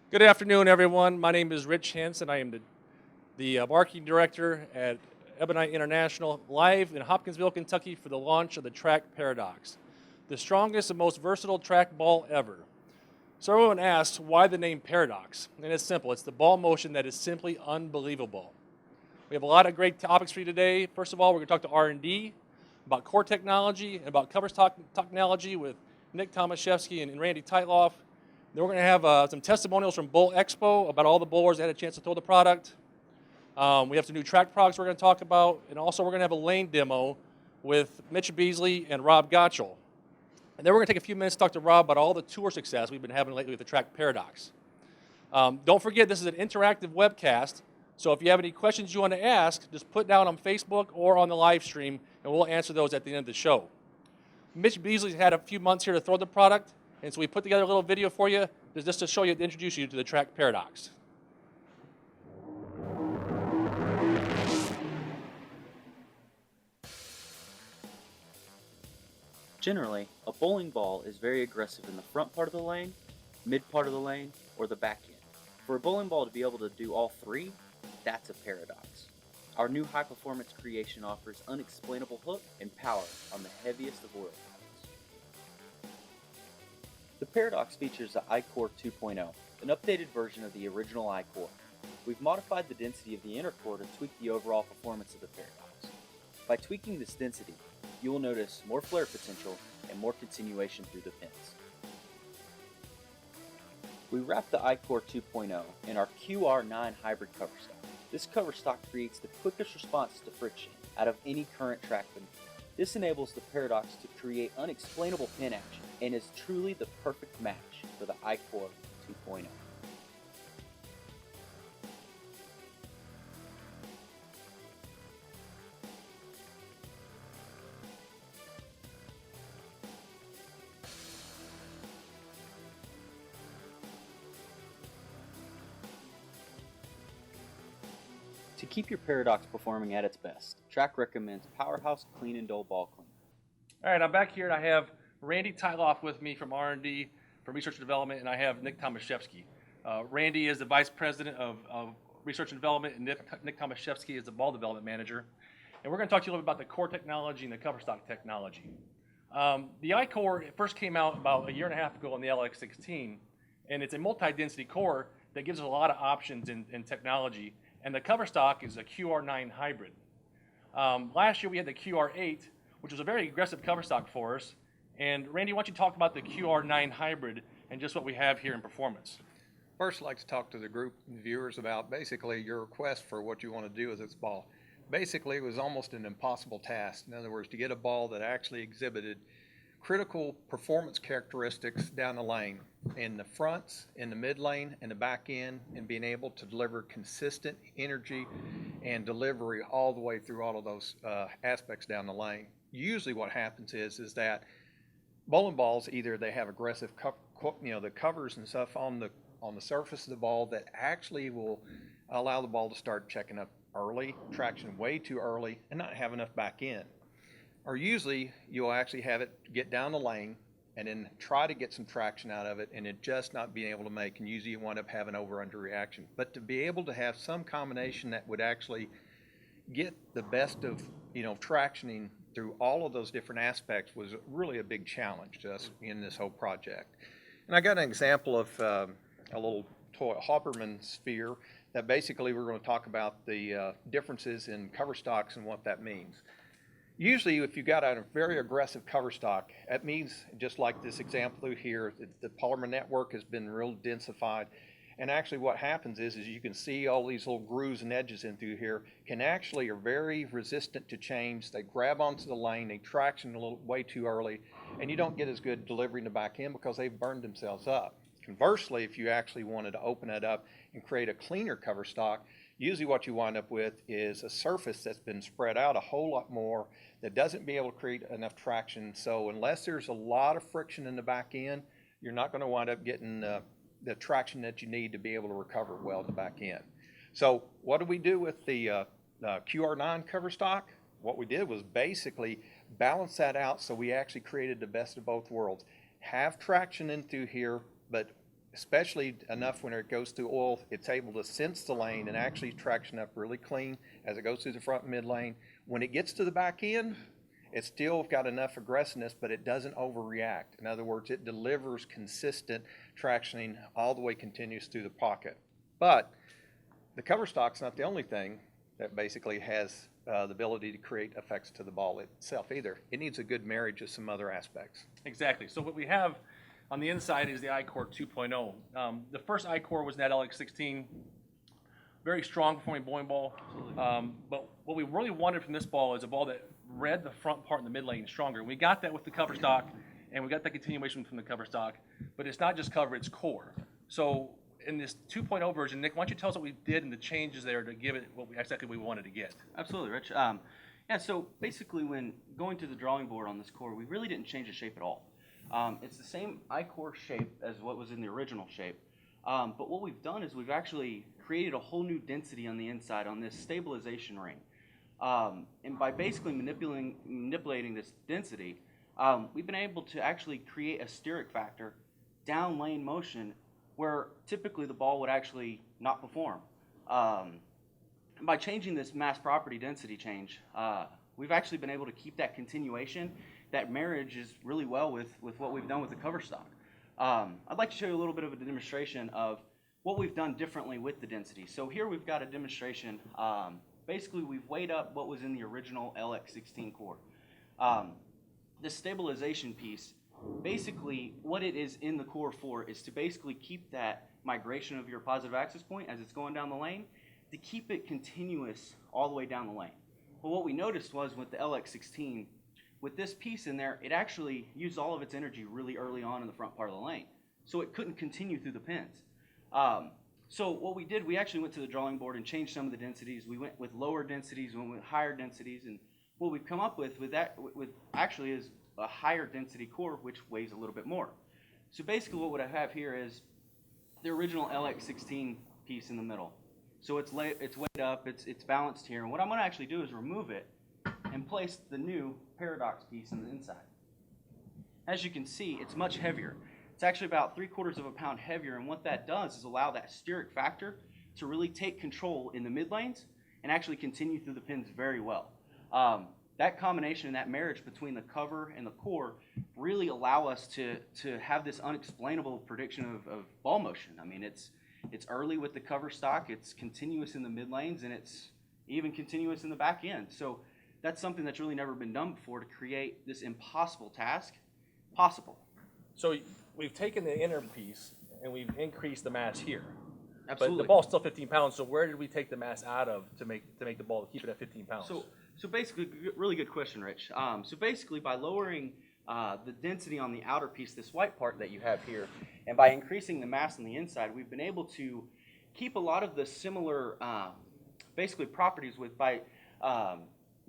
Good afternoon, everyone. My name is Rich Hanson. I am the marketing director at Ebonite International, live in Hopkinsville, Kentucky for the launch of the Track Paradox, the strongest and most versatile track ball ever. So everyone asks, why the name Paradox? And it's simple. It's the ball motion that is simply unbelievable. We have a lot of great topics for you today. First of all, we're going to talk to R&D about core technology and about cover stock technology with Nick Tomaszewski and Randy Teitloff. Then we're going to have some testimonials from Bowl Expo about all the bowlers that had a chance to throw the product. We have some new track products we're going to talk about. And also we're going to have a lane demo with Mitch Beasley and Rob Gotchall. And then we're going to take a few minutes to talk to Rob about all the tour success we've been having lately with the Track Paradox. Don't forget, this is an interactive webcast. So if you have any questions you want to ask, just put down on Facebook or on the live stream, and we'll answer those at the end of the show. Mitch Beasley's had a few months here to throw the product, and so we put together a little video for you just to show you, to introduce you to the Track Paradox. Generally, a bowling ball is very aggressive in the front part of the lane, mid part of the lane, or the back end. For a bowling ball to be able to do all three, that's a paradox. Our new high-performance creation offers unexplainable hook and power on the heaviest of oil paddles. The Paradox features the iCore 2.0, an updated version of the original iCore. We've modified the density of the inner core to tweak the overall performance of the Paradox. By tweaking this density, you will notice more flare potential and more continuation through the pins. We wrapped the iCore 2.0 in our QR9 hybrid cover stock. This cover stock creates the quickest response to friction out of any current track beneath. This enables the Paradox to create unexplainable pin action and is truly the perfect match for the iCore 2.0. To keep your Paradox performing at its best, Track recommends Powerhouse Clean and Dull Ball Cleaner. All right, I'm back here, and I have Randy Teitloff with me from R&D, from Research and Development, and I have Nick Tomaszewski. Randy is the Vice President of Research and Development, and Nick Tomaszewski is the Ball Development Manager. And we're going to talk to you a little bit about the core technology and the cover stock technology. The iCore first came out about a year and a half ago on the LX16, and it's a multi-density core that gives us a lot of options in technology. And the cover stock is a QR9 hybrid. Last year we had the QR8, which was a very aggressive cover stock for us. And Randy, why don't you talk about the QR9 hybrid and just what we have here in performance? First, I'd like to talk to the group and viewers about basically your request for what you want to do with this ball. Basically, it was almost an impossible task. In other words, to get a ball that actually exhibited critical performance characteristics down the lane, in the fronts, in the mid lane, and the back end, and being able to deliver consistent energy and delivery all the way through all of those aspects down the lane. Usually what happens is that bowling balls, either they have aggressive the covers and stuff on the surface of the ball that actually will allow the ball to start checking up early, traction way too early, and not have enough back end. Or usually you'll actually have it get down the lane and then try to get some traction out of it and it just not being able to make, and usually you wind up having over-under reaction. But to be able to have some combination that would actually get the best of tractioning through all of those different aspects was really a big challenge to us in this whole project. And I got an example of a little toy Hopperman sphere that basically we're going to talk about the differences in cover stocks and what that means. Usually, if you've got a very aggressive cover stock, that means, just like this example here, the polymer network has been real densified. And actually what happens is you can see all these little grooves and edges in through here are very resistant to change. They grab onto the lane, they traction a little way too early, and you don't get as good delivery in the back end because they've burned themselves up. Conversely, if you actually wanted to open it up and create a cleaner cover stock, usually what you wind up with is a surface that's been spread out a whole lot more that doesn't be able to create enough traction. So unless there's a lot of friction in the back end, you're not going to wind up getting the traction that you need to be able to recover well in the back end. So what do we do with the QR9 cover stock? What we did was basically balance that out, so we actually created the best of both worlds. Have traction in through here, but especially enough when it goes through oil, it's able to sense the lane and actually traction up really clean as it goes through the front and mid lane. When it gets to the back end, it's still got enough aggressiveness, but it doesn't overreact. In other words, it delivers consistent tractioning all the way continuous through the pocket. But the cover stock's not the only thing that basically has the ability to create effects to the ball itself either. It needs a good marriage of some other aspects. Exactly. So what we have on the inside is the iCore 2.0. The first iCore was that LX16, very strong performing bowling ball. But what we really wanted from this ball is a ball that read the front part in the mid lane stronger. We got that with the cover stock, and we got that continuation from the cover stock. But it's not just cover, it's core. So in this 2.0 version, Nick, why don't you tell us what we did and the changes there to give it exactly what we wanted to get? Absolutely, Rich. Yeah, so basically when going to the drawing board on this core, we really didn't change the shape at all. It's the same iCore shape as what was in the original shape. But what we've done is we've actually created a whole new density on the inside on this stabilization ring. And by basically manipulating this density, we've been able to actually create a steric factor down lane motion where typically the ball would actually not perform. By changing this mass property density change, we've actually been able to keep that continuation. That marriage is really well with what we've done with the cover stock. I'd like to show you a little bit of a demonstration of what we've done differently with the density. So here we've got a demonstration. Basically, we've weighed up what was in the original LX16 core. This stabilization piece, basically what it is in the core for is to basically keep that migration of your positive axis point as it's going down the lane, to keep it continuous all the way down the lane. Well, what we noticed was with the LX16, with this piece in there, it actually used all of its energy really early on in the front part of the lane. So it couldn't continue through the pins. So what we did, we actually went to the drawing board and changed some of the densities. We went with lower densities, we went with higher densities, and what we've come up with actually is a higher density core, which weighs a little bit more. So basically what I have here is the original LX16 piece in the middle. So it's weighed up, it's balanced here, and what I'm going to actually do is remove it and place the new Paradox piece on the inside. As you can see, it's much heavier. It's actually about 3/4 of a pound heavier, and what that does is allow that steric factor to really take control in the mid lanes and actually continue through the pins very well. That combination and that marriage between the cover and the core really allow us to have this unexplainable prediction of ball motion. I mean, it's early with the cover stock, it's continuous in the mid lanes, and it's even continuous in the back end. So that's something that's really never been done before to create this impossible task possible. So we've taken the inner piece and we've increased the mass here. Absolutely. But the ball's still 15 pounds, so where did we take the mass out of to make the ball, to keep it at 15 pounds? So basically, really good question, Rich. So basically, by lowering the density on the outer piece, this white part that you have here, and by increasing the mass on the inside, we've been able to keep a lot of the similar, basically properties by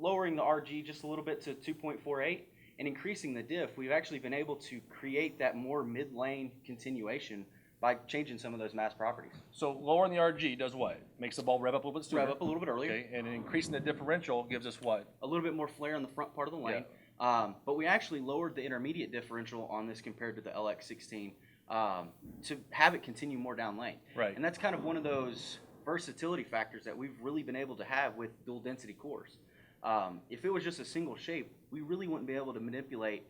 lowering the RG just a little bit to 2.48 and increasing the diff. We've actually been able to create that more mid-lane continuation by changing some of those mass properties. So lowering the RG does what? Makes the ball rev up a little bit sooner. Rev up a little bit earlier. Okay, and increasing the differential gives us what? A little bit more flare on the front part of the lane. Yeah. But we actually lowered the intermediate differential on this compared to the LX16 to have it continue more down lane. Right. And that's kind of one of those versatility factors that we've really been able to have with dual density cores. If it was just a single shape, we really wouldn't be able to manipulate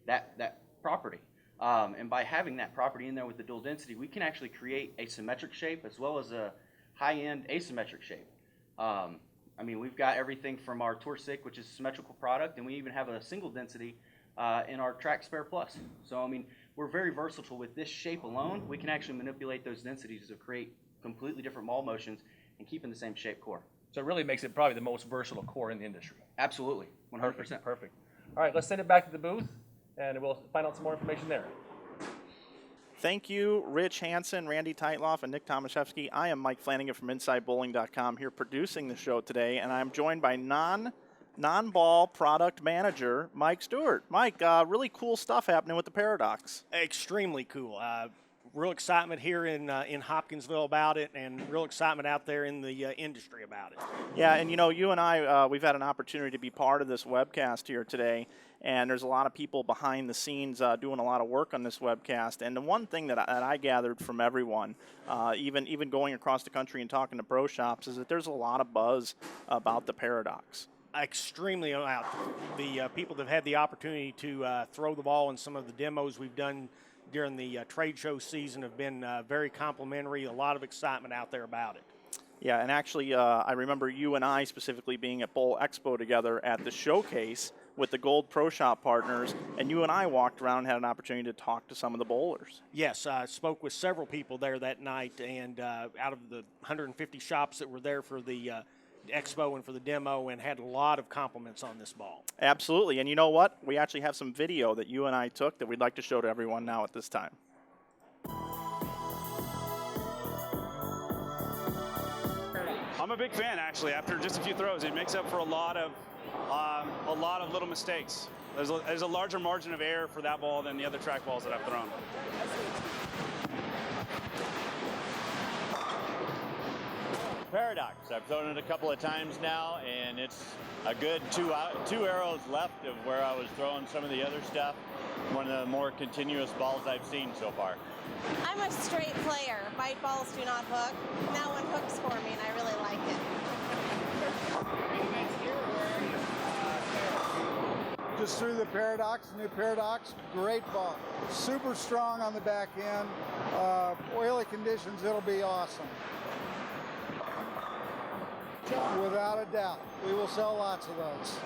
that property. And by having that property in there with the dual density, we can actually create a symmetric shape as well as a high-end asymmetric shape. I mean, we've got everything from our Torsic, which is a symmetrical product, and we even have a single density in our Track Spare Plus. So, I mean, we're very versatile with this shape alone. We can actually manipulate those densities to create completely different ball motions and keep in the same shape core. So it really makes it probably the most versatile core in the industry. Absolutely, 100%. Perfect. All right, let's send it back to the booth, and we'll find out some more information there. Thank you, Rich Hanson, Randy Teitloff, and Nick Tomaszewski. I am Mike Flanagan from InsideBowling.com here producing the show today, and I'm joined by non-ball product manager Mike Stewart. Mike, really cool stuff happening with the Paradox. Extremely cool. real excitement here in Hopkinsville about it, and real excitement out there in the industry about it. Yeah, and you and I, we've had an opportunity to be part of this webcast here today, and there's a lot of people behind the scenes doing a lot of work on this webcast. And the one thing that I gathered from everyone, even going across the country and talking to pro shops, is that there's a lot of buzz about the Paradox. Extremely out. The people that have had the opportunity to throw the ball in some of the demos we've done during the trade show season have been very complimentary. A lot of excitement out there about it. Yeah, and actually, I remember you and I specifically being at Bowl Expo together at the showcase with the Gold Pro Shop partners, and you and I walked around and had an opportunity to talk to some of the bowlers. Yes, I spoke with several people there that night, and out of the 150 shops that were there for the expo and for the demo, and had a lot of compliments on this ball. Absolutely, and you know what? We actually have some video that you and I took that we'd like to show to everyone now at this time. I'm a big fan, actually. After just a few throws, it makes up for a lot of little mistakes. There's a larger margin of error for that ball than the other track balls that I've thrown. Paradox. I've thrown it a couple of times now, and it's a good two arrows left of where I was throwing some of the other stuff. One of the more continuous balls I've seen so far. I'm a straight player. Bite balls do not hook. That one hooks for me, and I really like it. Just threw the Paradox, new Paradox, great ball. Super strong on the back end. Oily conditions, it'll be awesome. Without a doubt, we will sell lots of those.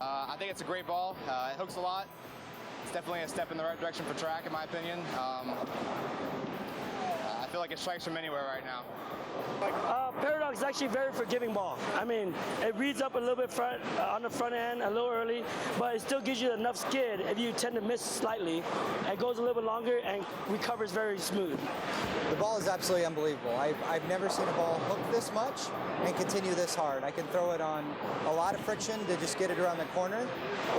I think it's a great ball. It hooks a lot. It's definitely a step in the right direction for track, in my opinion. I feel like it strikes from anywhere right now. Paradox is actually a very forgiving ball. I mean, it reads up a little bit on the front end a little early, but it still gives you enough skid if you tend to miss slightly. It goes a little bit longer and recovers very smooth. The ball is absolutely unbelievable. I've never seen a ball hook this much and continue this hard. I can throw it on a lot of friction to just get it around the corner,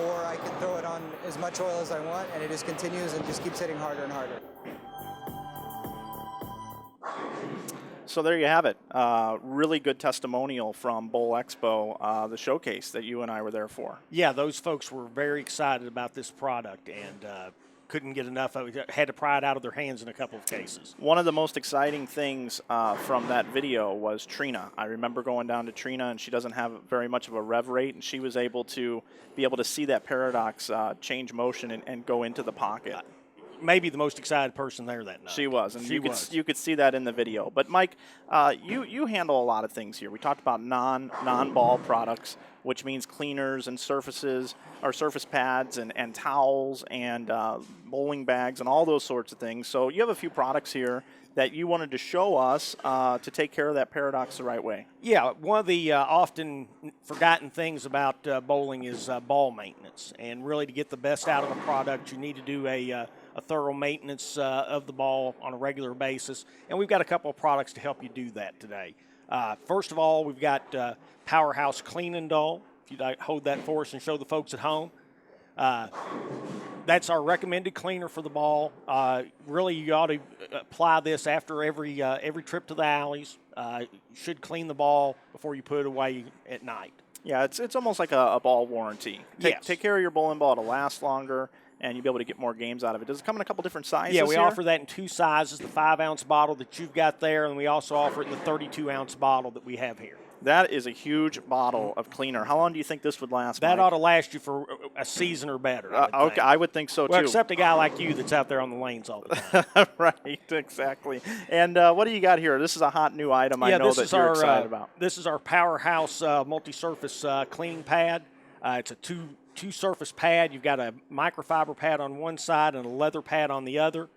or I can throw it on as much oil as I want, and it just continues and just keeps hitting harder and harder. So there you have it. Really good testimonial from Bowl Expo, the showcase that you and I were there for. Yeah, those folks were very excited about this product and couldn't get enough of it. Had to pry it out of their hands in a couple of cases. One of the most exciting things from that video was Trina. I remember going down to Trina, and she doesn't have very much of a rev rate, and she was able to see that Paradox change motion and go into the pocket. Maybe the most excited person there that night. She was, and you could see that in the video. But Mike, you handle a lot of things here. We talked about non-ball products, which means cleaners and surfaces, or surface pads and towels and bowling bags and all those sorts of things. So you have a few products here that you wanted to show us to take care of that Paradox the right way. Yeah, one of the often forgotten things about bowling is ball maintenance. And really, to get the best out of a product, you need to do a thorough maintenance of the ball on a regular basis. And we've got a couple of products to help you do that today. First of all, we've got Powerhouse Clean and Dull. If you'd like, hold that for us and show the folks at home. That's our recommended cleaner for the ball. Really, you ought to apply this after every trip to the alleys. You should clean the ball before you put it away at night. Yeah, it's almost like a ball warranty. Yes. Take care of your bowling ball to last longer, and you'll be able to get more games out of it. Does it come in a couple different sizes? Yeah, we here? offer that in two sizes, the 5-ounce bottle that you've got there, and we also offer it in the 32-ounce bottle that we have here. That is a huge bottle of cleaner. How long do you think this would last, That Mike? ought to last you for a season or better. Okay, I would think so, well, too. Except a guy like you that's out there on the lanes all the time. Right, exactly. And what do you got here? This is a hot new item I know that you're excited about. This is our Powerhouse multi-surface cleaning pad. It's a two-surface pad. You've got a microfiber pad on one side and a leather pad on the other.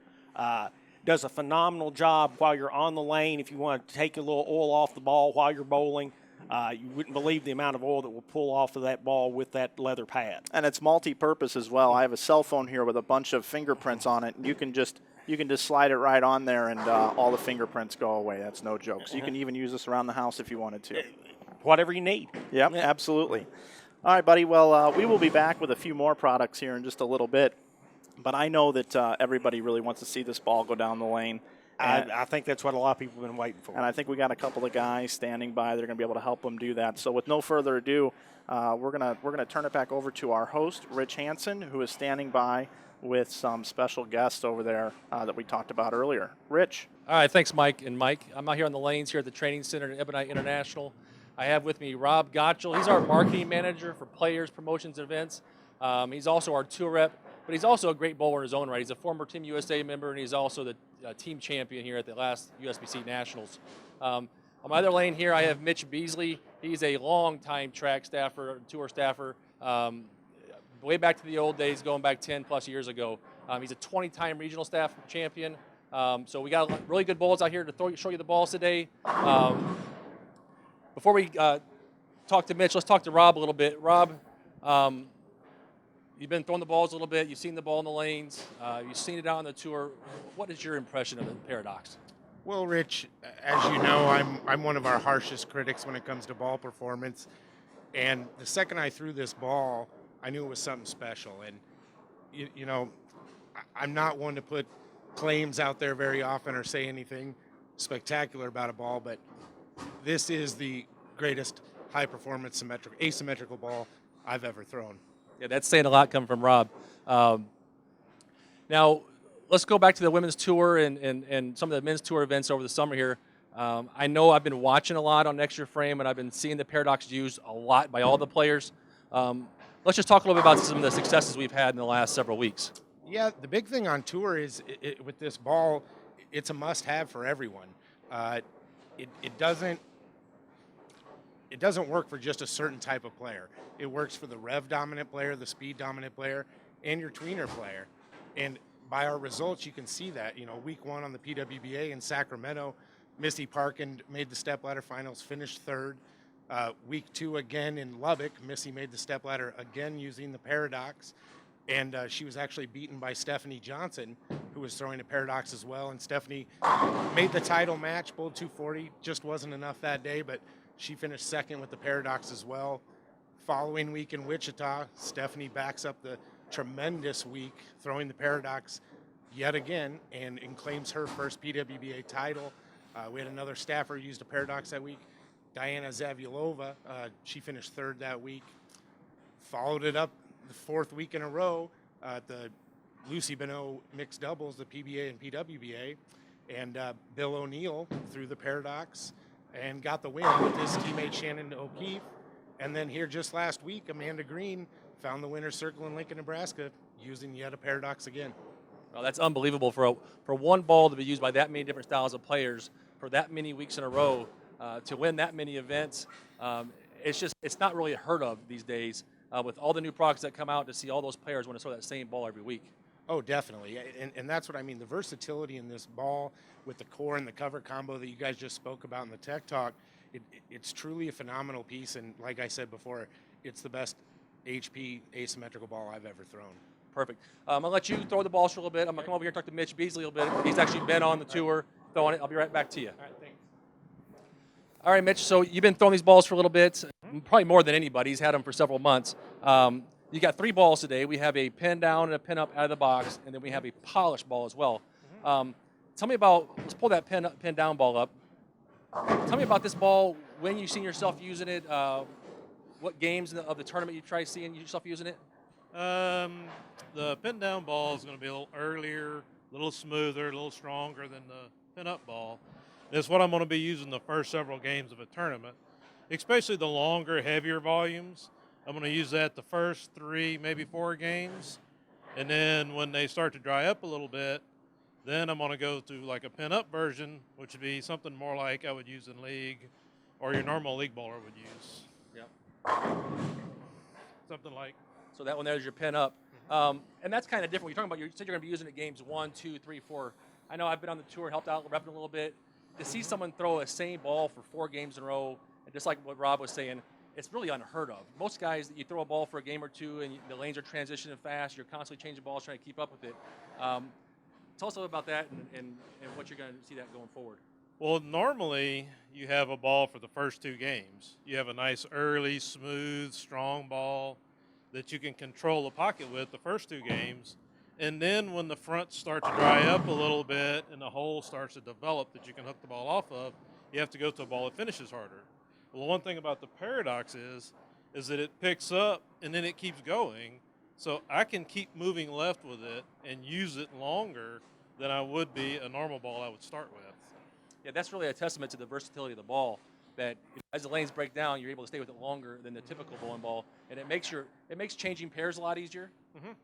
Does a phenomenal job while you're on the lane. If you want to take a little oil off the ball while you're bowling, you wouldn't believe the amount of oil that will pull off of that ball with that leather pad. And it's multi-purpose as well. I have a cell phone here with a bunch of fingerprints on it, and you can just slide it right on there, and all the fingerprints go away. That's no joke. So you can even use this around the house if you wanted to. Whatever you need. Yep, absolutely. All right, buddy. Well, we will be back with a few more products here in just a little bit. But I know that everybody really wants to see this ball go down the lane. I think that's what a lot of people have been waiting for. And I think we got a couple of guys standing by. They're going to be able to help them do that. So with no further ado, we're gonna turn it back over to our host, Rich Hanson, who is standing by with some special guests over there that we talked about earlier. Rich. All right, thanks, Mike. And Mike, I'm out here on the lanes here at the training center at Ebonite International. I have with me Rob Gotchall. He's our marketing manager for players, promotions, and events. He's also our tour rep, but he's also a great bowler in his own right. He's a former Team USA member, and he's also the team champion here at the last USBC Nationals. On my other lane here, I have Mitch Beasley. He's a long-time track staffer, tour staffer, way back to the old days, going back 10-plus years ago. He's a 20-time regional staff champion. So we got really good bowls out here to show you the balls today. Before we talk to Mitch, let's talk to Rob a little bit. Rob, you've been throwing the balls a little bit. You've seen the ball in the lanes. You've seen it out on the tour. What is your impression of the Paradox? Well, Rich, as you know, I'm one of our harshest critics when it comes to ball performance. And the second I threw this ball, I knew it was something special. And, you know, I'm not one to put claims out there very often or say anything spectacular about a ball, but this is the greatest high-performance asymmetrical ball I've ever thrown. Yeah, that's saying a lot coming from Rob. Now, let's go back to the women's tour and some of the men's tour events over the summer here. I know I've been watching a lot on Extra Frame, and I've been seeing the Paradox used a lot by all the players. Let's just talk a little bit about some of the successes we've had in the last several weeks. Yeah, the big thing on tour is with this ball, it's a must-have for everyone. It doesn't work for just a certain type of player. It works for the rev-dominant player, the speed-dominant player, and your tweener player. And by our results, you can see that. You know, week 1 on the PWBA in Sacramento, Missy Parkin made the stepladder finals, finished 3rd. Week 2 again in Lubbock, Missy made the stepladder again using the Paradox. And she was actually beaten by Stephanie Johnson, who was throwing a Paradox as well. And Stephanie made the title match, bowled 240, just wasn't enough that day, but she finished 2nd with the Paradox as well. Following week in Wichita, Stephanie backs up the tremendous week, throwing the Paradox yet again, and claims her first PWBA title. We had another staffer who used a Paradox that week, Diana Zavilova. She finished 3rd that week. Followed it up the 4th week in a row at the Lucy Benoit mixed doubles, the PBA and PWBA, and Bill O'Neill threw the Paradox and got the win with his teammate Shannon O'Keefe. And then here just last week, Amanda Green found the winner's circle in Lincoln, Nebraska, using yet a Paradox again. Well, that's unbelievable for one ball to be used by that many different styles of players for that many weeks in a row to win that many events. It's not really heard of these days with all the new products that come out to see all those players want to throw that same ball every week. Oh, definitely. And that's what I mean. The versatility in this ball with the core and the cover combo that you guys just spoke about in the Tech Talk, it's truly a phenomenal piece. And like I said before, it's the best HP asymmetrical ball I've ever thrown. Perfect. I'm going to let you throw the balls for a little bit. I'm going to come over here and talk to Mitch Beasley a little bit. He's actually been on the tour throwing it. I'll be right back to you. All right, thanks. All right, Mitch, so you've been throwing these balls for a little bit, probably more than anybody. He's had them for several months. You got 3 balls today. We have a pin down and a pin up out of the box, and then we have a polished ball as well. Tell me about, let's pull that pin down ball up. Tell me about this ball, when you've seen yourself using it, what games of the tournament you try seeing yourself using it? The pin down ball is going to be a little earlier, a little smoother, a little stronger than the pin up ball. It's what I'm going to be using the first several games of a tournament, especially the longer, heavier volumes. I'm going to use that the first 3, maybe 4 games. And then when they start to dry up a little bit, then I'm going to go to like a pin up version, which would be something more like I would use in league or your normal league bowler would use. Yep. Something like. So that one there's your pin up. And that's kind of different. You're talking about, you said you're going to be using it games 1, 2, 3, 4. I know I've been on the tour, helped out, repping a little bit. To see someone throw a same ball for 4 games in a row, and just like what Rob was saying, it's really unheard of. Most guys, you throw a ball for a game or 2, and the lanes are transitioning fast. You're constantly changing balls, trying to keep up with it. Tell us a little about that and what you're going to see that going forward. Well, normally you have a ball for the first 2 games. You have a nice early, smooth, strong ball that you can control the pocket with the first 2 games. And then when the fronts start to dry up a little bit and the hole starts to develop that you can hook the ball off of, you have to go to a ball that finishes harder. Well, one thing about the Paradox is that it picks up and then it keeps going. So I can keep moving left with it and use it longer than I would be a normal ball I would start with. Yeah, that's really a testament to the versatility of the ball. That as the lanes break down, you're able to stay with it longer than the typical bowling ball, and it makes changing pairs a lot easier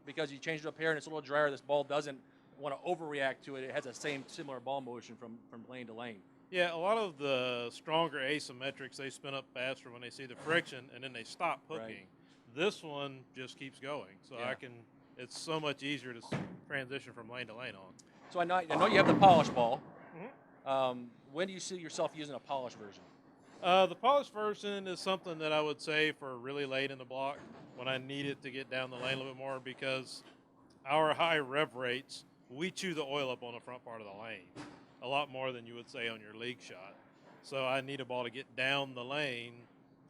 because you change to a pair and it's a little drier. This ball doesn't want to overreact to it. It has the same similar ball motion from lane to lane. Yeah, a lot of the stronger asymmetrics, they spin up faster when they see the friction, and then they stop hooking. Right. This one just keeps going, so it's so much easier to transition from lane to lane on. So I know you have the polished ball. When do you see yourself using a polished version? The polished version is something that I would say for really late in the block when I need it to get down the lane a little bit more, because our high rev rates, we chew the oil up on the front part of the lane a lot more than you would say on your league shot. So I need a ball to get down the lane.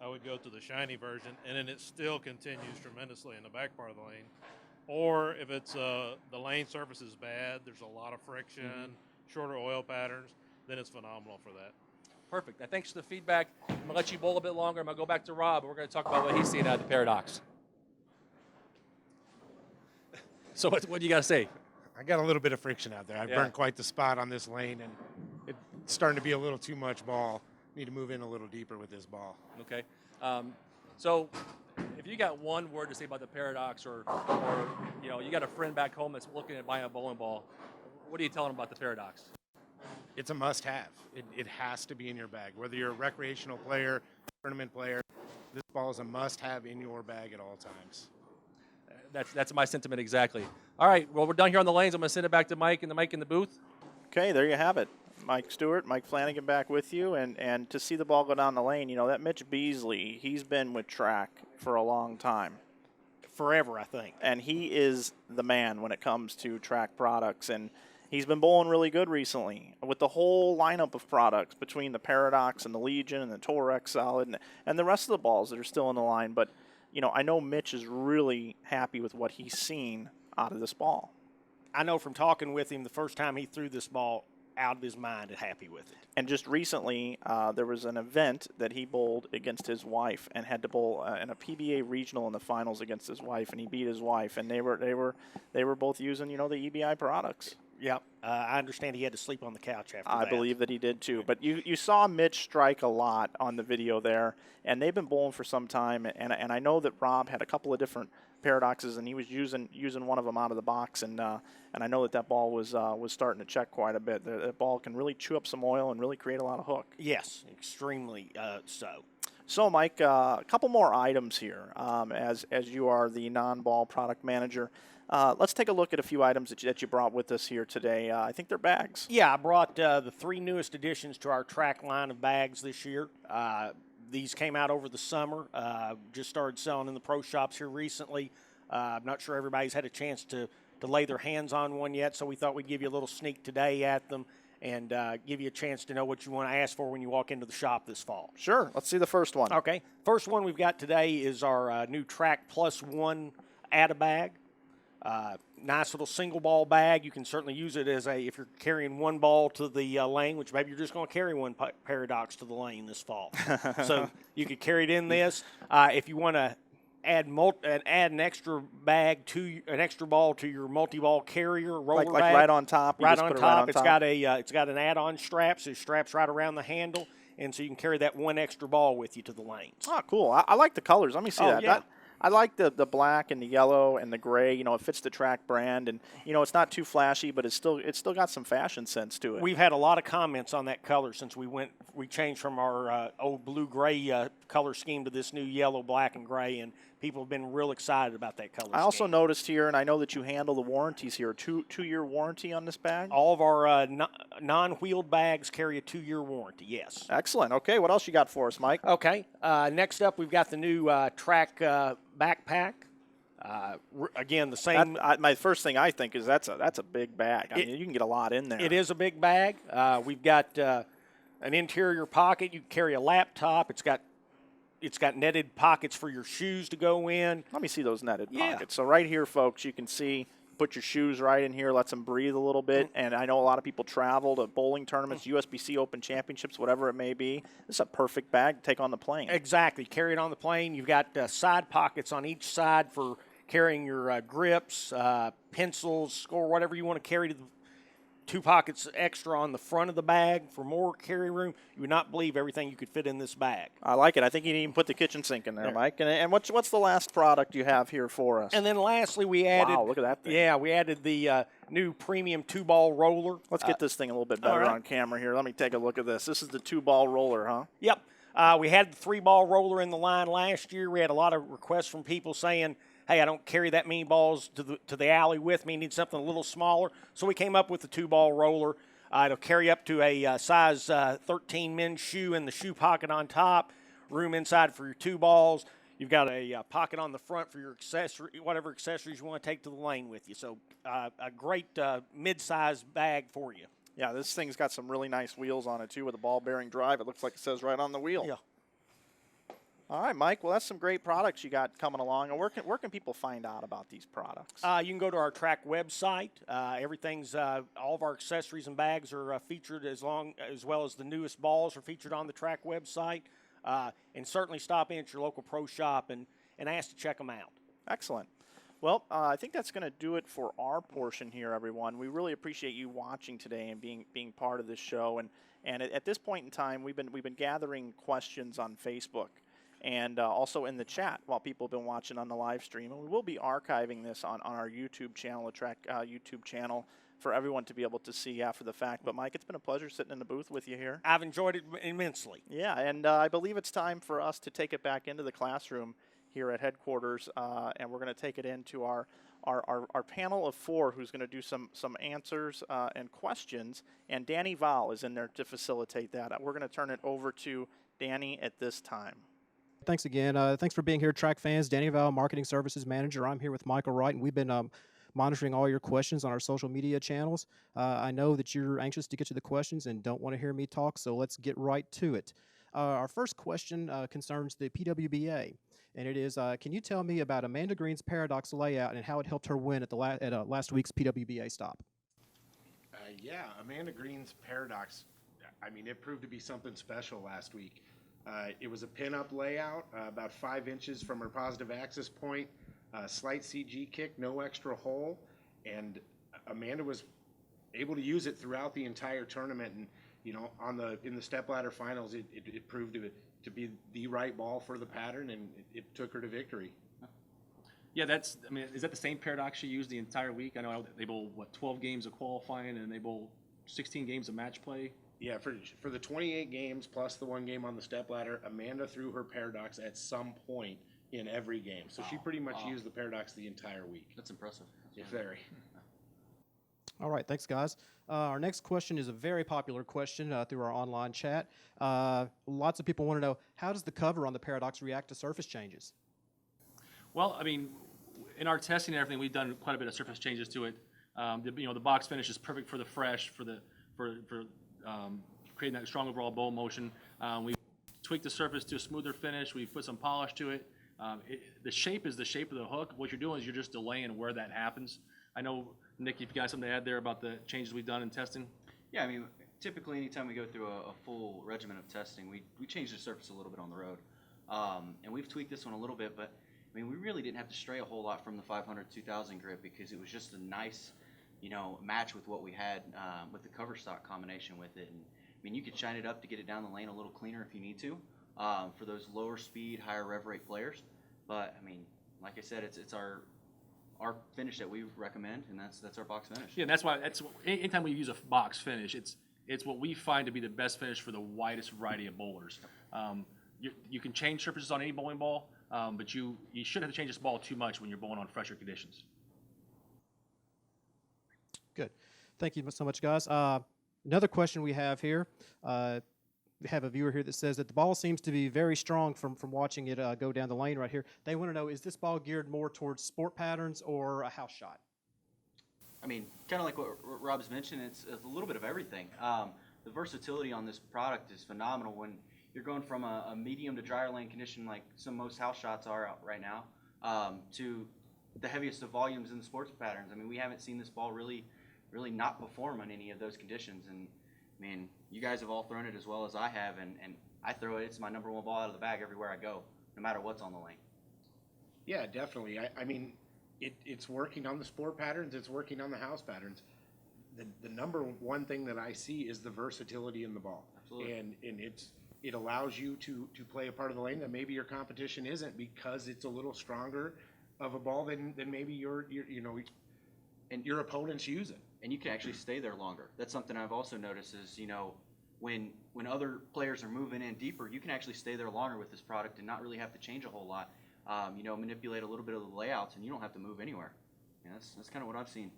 I would go to the shiny version, and then it still continues tremendously in the back part of the lane. Or if it's the lane surface is bad, there's a lot of friction, shorter oil patterns, then it's phenomenal for that. Perfect. Now, thanks for the feedback. I'm going to let you bowl a bit longer. I'm going to go back to Rob, and we're going to talk about what he's seeing out of the Paradox. So what do you got to say? I got a little bit of friction out there. I've burnt quite the spot on this lane, and it's starting to be a little too much ball. Need to move in a little deeper with this ball. Okay. So if you got one word to say about the Paradox, or you got a friend back home that's looking at buying a bowling ball, what are you telling them about the Paradox? It's a must-have. It has to be in your bag. Whether you're a recreational player, tournament player, this ball is a must-have in your bag at all times. That's my sentiment exactly. All right, well, we're done here on the lanes. I'm going to send it back to Mike and the mic in the booth. Okay, there you have it. Mike Stewart, Mike Flanagan back with you, and to see the ball go down the lane, that Mitch Beasley, he's been with track for a long time. Forever, I think. And he is the man when it comes to track products, and he's been bowling really good recently with the whole lineup of products between the Paradox and the Legion and the Torex Solid and the rest of the balls that are still in the line. But, I know Mitch is really happy with what he's seen out of this ball. I know from talking with him the first time he threw this ball out of his mind and happy with it. And just recently, there was an event that he bowled against his wife and had to bowl in a PBA regional in the finals against his wife, and he beat his wife. And they were both using the EBI products. Yeah, I understand he had to sleep on the couch after that. I believe that he did too. But you saw Mitch strike a lot on the video there, and they've been bowling for some time. And I know that Rob had a couple of different Paradoxes, and he was using one of them out of the box. And I know that ball was starting to check quite a bit. That ball can really chew up some oil and really create a lot of hook. Yes, extremely so. So, Mike, a couple more items here. As you are the non-ball product manager, let's take a look at a few items that you brought with us here today. I think they're bags. Yeah, I brought the 3 newest additions to our track line of bags this year. These came out over the summer. Just started selling in the pro shops here recently. I'm not sure everybody's had a chance to lay their hands on one yet, so we thought we'd give you a little sneak today at them and give you a chance to know what you want to ask for when you walk into the shop this fall. Sure. Let's see the first one. Okay. First one we've got today is our new Track Plus One Add-A-Bag. Nice little single ball bag. You can certainly use it as if you're carrying one ball to the lane, which maybe you're just going to carry one Paradox to the lane this fall. So you could carry it in this. If you want to add an extra bag an extra ball to your multi-ball carrier roller like bag. Right on top. Right on top. It's got an add-on strap, so it straps right around the handle, and so you can carry that one extra ball with you to the lanes. Oh, cool. I like the colors. Let me see that. Yeah. I like the black and the yellow and the gray. It fits the track brand, and it's not too flashy, but it's still got some fashion sense to it. We've had a lot of comments on that color since we changed from our old blue-gray color scheme to this new yellow, black, and gray, and people have been real excited about that color scheme. I also noticed here, and I know that you handle the warranties here, two-year warranty on this bag? All of our non-wheeled bags carry a 2-year warranty, yes. Excellent. Okay, what else you got for us, Mike? Okay, next up we've got the new track backpack. Again, the same. My first thing I think is that's a big bag. I mean, you can get a lot in there. It is a big bag. We've got an interior pocket. You can carry a laptop. It's got netted pockets for your shoes to go in. Let me see those netted pockets. So right here, folks, you can see put your shoes right in here, lets them breathe a little bit. And I know a lot of people travel to bowling tournaments, USBC Open Championships, whatever it may be. This is a perfect bag to take on the plane. Exactly. Carry it on the plane. You've got side pockets on each side for carrying your grips, pencils, score, whatever you want to carry to the 2 pockets extra on the front of the bag for more carry room. You would not believe everything you could fit in this bag. I like it. I think you can even put the kitchen sink in there, Mike. And what's the last product you have here for us? And then lastly, we added. Wow, look at that thing. Yeah, we added the new premium 2-ball roller. Let's get this thing a little bit better on camera here. Let me take a look at this. This is the 2-ball roller, huh? Yep. We had the 3-ball roller in the line last year. We had a lot of requests from people saying, hey, I don't carry that many balls to the alley with me. Need something a little smaller. So we came up with the 2-ball roller. It'll carry up to a size 13 men's shoe in the shoe pocket on top, room inside for your 2 balls. You've got a pocket on the front for your accessory, whatever accessories you want to take to the lane with you. So a great mid-sized bag for you. Yeah, this thing's got some really nice wheels on it, too, with a ball-bearing drive. It looks like it says right on the wheel. Yeah. All right, Mike. Well, that's some great products you got coming along. And where can people find out about these products? You can go to our track website. Everything's all of our accessories and bags are featured as well as the newest balls are featured on the track website. And certainly stop in at your local pro shop and ask to check them out. Excellent. Well, I think that's going to do it for our portion here, everyone. We really appreciate you watching today and being part of this show. And at this point in time, we've been gathering questions on Facebook. And also in the chat while people have been watching on the live stream. And we will be archiving this on our YouTube channel, the track YouTube channel, for everyone to be able to see after the fact. But, Mike, it's been a pleasure sitting in the booth with you here. I've enjoyed it immensely. Yeah, and I believe it's time for us to take it back into the classroom here at headquarters, and we're going to take it into our panel of 4 who's going to do some answers and questions. And Danny Vowell is in there to facilitate that. We're going to turn it over to Danny at this time. Thanks again. Thanks for being here, track fans. Danny Vowell, Marketing Services Manager. I'm here with Michael Wright, and we've been monitoring all your questions on our social media channels. I know that you're anxious to get to the questions and don't want to hear me talk, so let's get right to it. Our first question concerns the PWBA, and it is, can you tell me about Amanda Green's Paradox layout and how it helped her win at last week's PWBA stop? Yeah, Amanda Green's Paradox, I mean, it proved to be something special last week. It was a pin-up layout, about 5 inches from her positive access point, slight CG kick, no extra hole, and Amanda was able to use it throughout the entire tournament. And you know, in the stepladder finals, it proved to be the right ball for the pattern, and it took her to victory. Yeah, is that the same Paradox she used the entire week? I know they bowl 12 games of qualifying, and they bowl 16 games of match play. Yeah, for the 28 games plus the 1 game on the stepladder, Amanda threw her Paradox at some point in every game. So she pretty much used the Paradox the entire week. That's impressive. It's very. All right, thanks, guys. Our next question is a very popular question through our online chat. Lots of people want to know, how does the cover on the Paradox react to surface changes? Well, I mean, in our testing and everything, we've done quite a bit of surface changes to it. The box finish is perfect for the fresh, for creating that strong overall bowl motion. We tweaked the surface to a smoother finish. We put some polish to it. The shape is the shape of the hook. What you're doing is you're just delaying where that happens. I know, Nick, you've got something to add there about the changes we've done in testing? Yeah, I mean, typically anytime we go through a full regimen of testing, we change the surface a little bit on the road. And we've tweaked this one a little bit, but I mean, we really didn't have to stray a whole lot from the 500-2000 grip because it was just a nice, match with what we had with the cover stock combination with it. And I mean, you could shine it up to get it down the lane a little cleaner if you need to for those lower speed, higher rev rate players. But I mean, like I said, it's our finish that we recommend, and that's our box finish. Yeah, and that's why anytime we use a box finish, it's what we find to be the best finish for the widest variety of bowlers. You can change surfaces on any bowling ball, but you shouldn't have to change this ball too much when you're bowling on fresher conditions. Good. Thank you so much, guys. Another question we have here. We have a viewer here that says that the ball seems to be very strong from watching it go down the lane right here. They want to know, is this ball geared more towards sport patterns or a house shot? I mean, kind of like what Rob's mentioned, it's a little bit of everything. The versatility on this product is phenomenal when you're going from a medium to drier lane condition like most house shots are out right now to the heaviest of volumes in the sports patterns. I mean, we haven't seen this ball really not perform on any of those conditions. And I mean, you guys have all thrown it as well as I have, and I throw it. It's my number one ball out of the bag everywhere I go, no matter what's on the lane. Yeah, definitely. I mean, it's working on the sport patterns. It's working on the house patterns. The number one thing that I see is the versatility in the ball. Absolutely. And it allows you to play a part of the lane that maybe your competition isn't, because it's a little stronger of a ball than maybe your opponents use it. And you can actually stay there longer. That's something I've also noticed is, when other players are moving in deeper, you can actually stay there longer with this product and not really have to change a whole lot. Manipulate a little bit of the layouts, and you don't have to move anywhere. That's kind of what I've seen.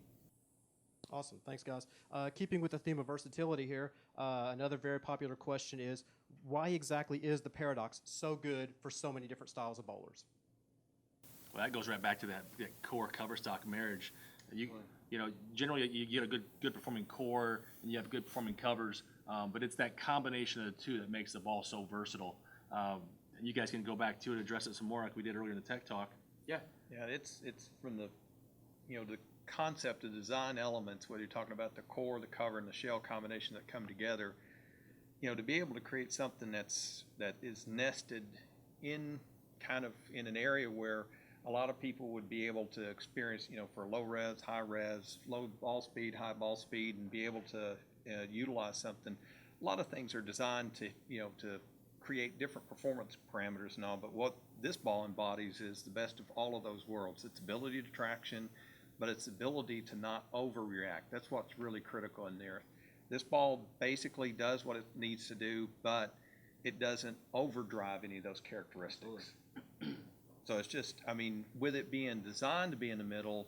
Awesome. Thanks, guys. Keeping with the theme of versatility here, another very popular question is, why exactly is the Paradox so good for so many different styles of bowlers? Well, that goes right back to that core cover stock marriage. Generally you get a good performing core and you have good performing covers, but it's that combination of the two that makes the ball so versatile. And you guys can go back to it, address it some more like we did earlier in the tech talk. Yeah, it's from the the concept of design elements, whether you're talking about the core, the cover, and the shell combination that come together. To be able to create something that is nested in in an area where a lot of people would be able to experience, for low revs, high revs, low ball speed, high ball speed, and be able to utilize something. A lot of things are designed to create different performance parameters and all, but what this ball embodies is the best of all of those worlds. Its ability to traction, but its ability to not overreact. That's what's really critical in there. This ball basically does what it needs to do, but it doesn't overdrive any of those characteristics. So it's just, with it being designed to be in the middle,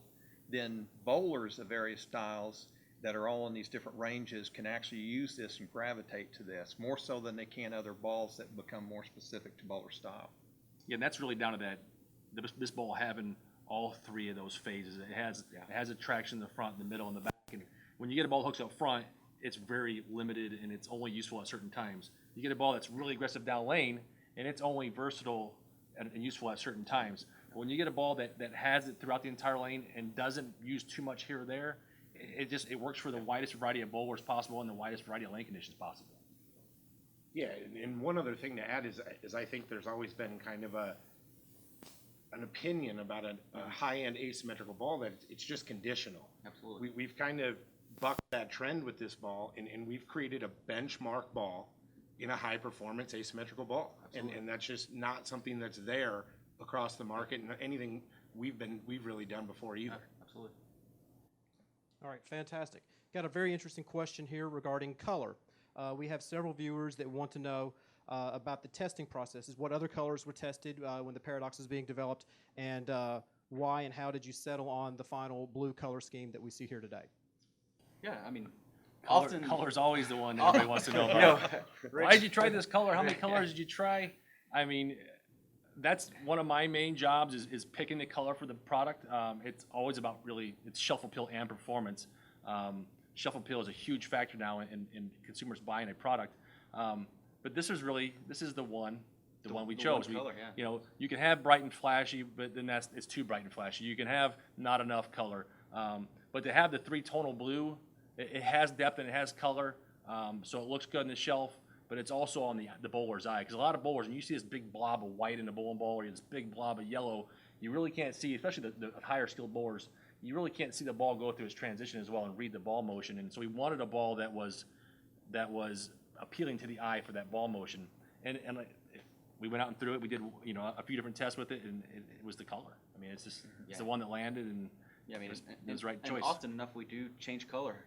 then bowlers of various styles that are all in these different ranges can actually use this and gravitate to this, more so than they can other balls that become more specific to bowler style. Yeah, and that's really down to this ball having all three of those phases. It has a traction in the front, in the middle, and the back. And when you get a ball hooks up front, it's very limited and it's only useful at certain times. You get a ball that's really aggressive down lane, and it's only versatile and useful at certain times. But when you get a ball that has it throughout the entire lane and doesn't use too much here or there, it works for the widest variety of bowlers possible and the widest variety of lane conditions possible. Yeah, and one other thing to add is I think there's always been kind of an opinion about a high-end asymmetrical ball that it's just conditional. Absolutely. We've kind of bucked that trend with this ball, and we've created a benchmark ball in a high-performance asymmetrical ball. And that's just not something that's there across the market and anything we've really done before either. Absolutely. All right, fantastic. Got a very interesting question here regarding color. We have several viewers that want to know about the testing processes. What other colors were tested when the Paradox was being developed, and why and how did you settle on the final blue color scheme that we see here today? Yeah, Color's always the one that everybody wants to know about. Why did you try this color? How many colors did you try? That's one of my main jobs is picking the color for the product. It's always about it's shelf appeal and performance. Shelf appeal is a huge factor now in consumers buying a product. But this is the one we chose. Color, yeah. You can have bright and flashy, but then it's too bright and flashy. You can have not enough color. But to have the three-tonal blue, it has depth and it has color, so it looks good in the shelf, but it's also on the bowler's eye. Because a lot of bowlers, when you see this big blob of white in the bowling ball or this big blob of yellow, you really can't see, especially the higher skilled bowlers, you really can't see the ball go through its transition as well and read the ball motion. And so we wanted a ball that was appealing to the eye for that ball motion. And we went out and threw it. We did a few different tests with it, and it was the color. It's the one that landed, and it was the right choice. And often enough we do change color,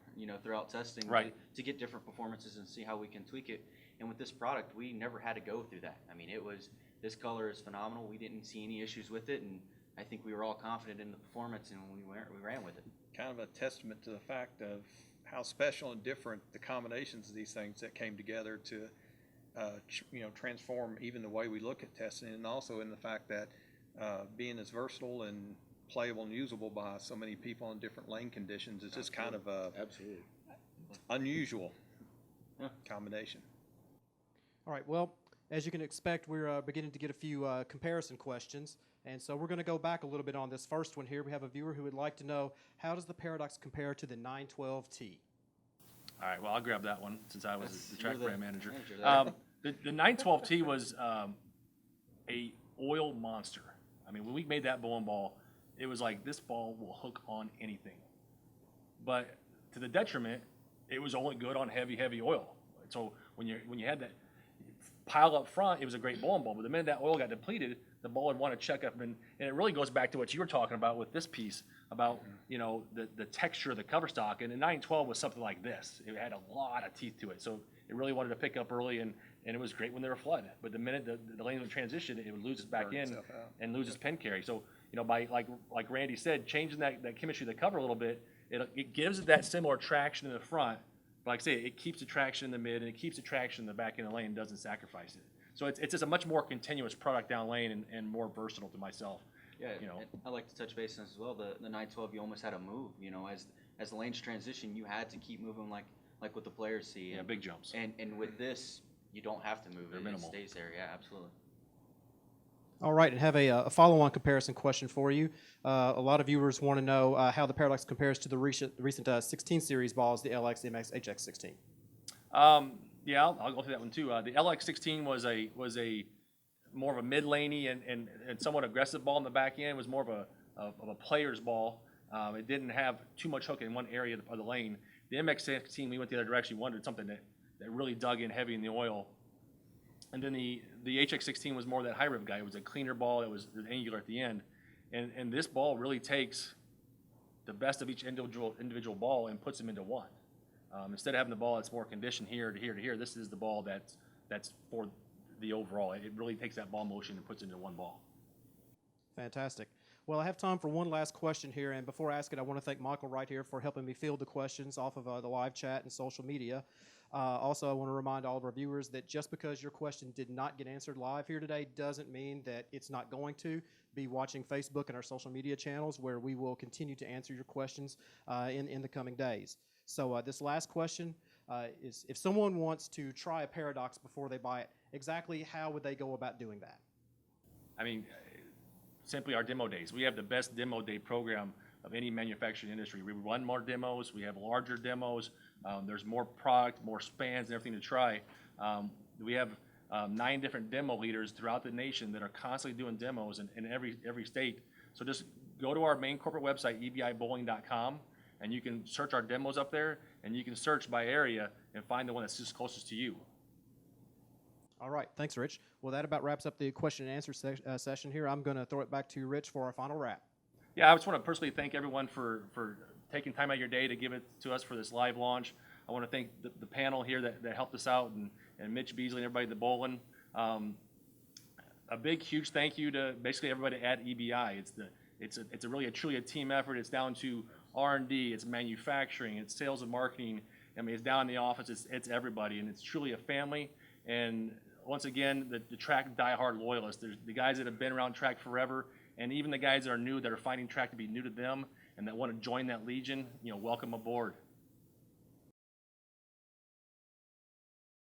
throughout testing, right, to get different performances and see how we can tweak it. And with this product, we never had to go through that. This color is phenomenal. We didn't see any issues with it, and I think we were all confident in the performance, and we ran with it. Kind of a testament to the fact of how special and different the combinations of these things that came together to, transform even the way we look at testing, and also in the fact that being as versatile and playable and usable by so many people in different lane conditions is just kind of a unusual combination. All right, well, as you can expect, we're beginning to get a few comparison questions. And so we're going to go back a little bit on this first one here. We have a viewer who would like to know, how does the Paradox compare to the 912T? All right, well, I'll grab that one since I was the track brand manager. there. The 912T was a oil monster. I mean, when we made that bowling ball, it was like, this ball will hook on anything. But to the detriment, it was only good on heavy oil. So when you had that pile up front, it was a great bowling ball. But the minute that oil got depleted, the ball would want to check up. And it really goes back to what you were talking about with this piece, about the texture of the cover stock. And the 912 was something like this. It had a lot of teeth to it. So it really wanted to pick up early, and it was great when they were flood. But the minute the lane would transition, it would lose its back end and lose its pin carry. So by like Randy said, changing that chemistry of the cover a little bit, it gives it that similar traction in the front. But like I say, it keeps the traction in the mid, and it keeps the traction in the back end of the lane and doesn't sacrifice it. So it's just a much more continuous product down lane and more versatile to myself. Yeah, I like to touch base on this as well. The 912, you almost had to move. As the lanes transition, you had to keep moving like what the players see. Yeah, big jumps. And with this, you don't have to move. They're minimal. It stays there. Yeah, absolutely. All right, and have a follow-on comparison question for you. A lot of viewers want to know how the Paradox compares to the recent 16 series balls, the LX, MX, HX16. Yeah, I'll go through that one too. The LX16 was a more of a mid-laney and somewhat aggressive ball in the back end. It was more of a player's ball. It didn't have too much hook in one area of the lane. The MX16, we went the other direction. We wanted something that really dug in heavy in the oil. And then the HX16 was more of that high rev guy. It was a cleaner ball that was angular at the end. And this ball really takes the best of each individual ball and puts them into one. Instead of having the ball that's more conditioned here to here to here, this is the ball that's for the overall. It really takes that ball motion and puts it into one ball. Fantastic. Well, I have time for one last question here, and before I ask it, I want to thank Michael right here for helping me field the questions off of the live chat and social media. Also, I want to remind all of our viewers that just because your question did not get answered live here today doesn't mean that it's not going to. Be watching Facebook and our social media channels, where we will continue to answer your questions in the coming days. So this last question is, if someone wants to try a Paradox before they buy it, exactly how would they go about doing that? I mean, simply our demo days. We have the best demo day program of any manufacturing industry. We run more demos. We have larger demos. There's more product, more spans, and everything to try. We have 9 different demo leaders throughout the nation that are constantly doing demos in every state. So just go to our main corporate website, ebibowling.com, and you can search our demos up there, and you can search by area and find the one that's just closest to you. All right, thanks, Rich. Well, that about wraps up the question and answer session here. I'm going to throw it back to Rich for our final wrap. Yeah, I just want to personally thank everyone for taking time out of your day to give it to us for this live launch. I want to thank the panel here that helped us out, and Mitch, Beasley, and everybody at the bowling. A big, huge thank you to basically everybody at EBI. It's really truly a team effort. It's down to R&D, it's manufacturing, it's sales and marketing. I mean, it's down in the office. It's everybody, and it's truly a family. And once again, the track diehard loyalists. There's the guys that have been around track forever, and even the guys that are new, that are finding track to be new to them, and that want to join that legion. Welcome aboard.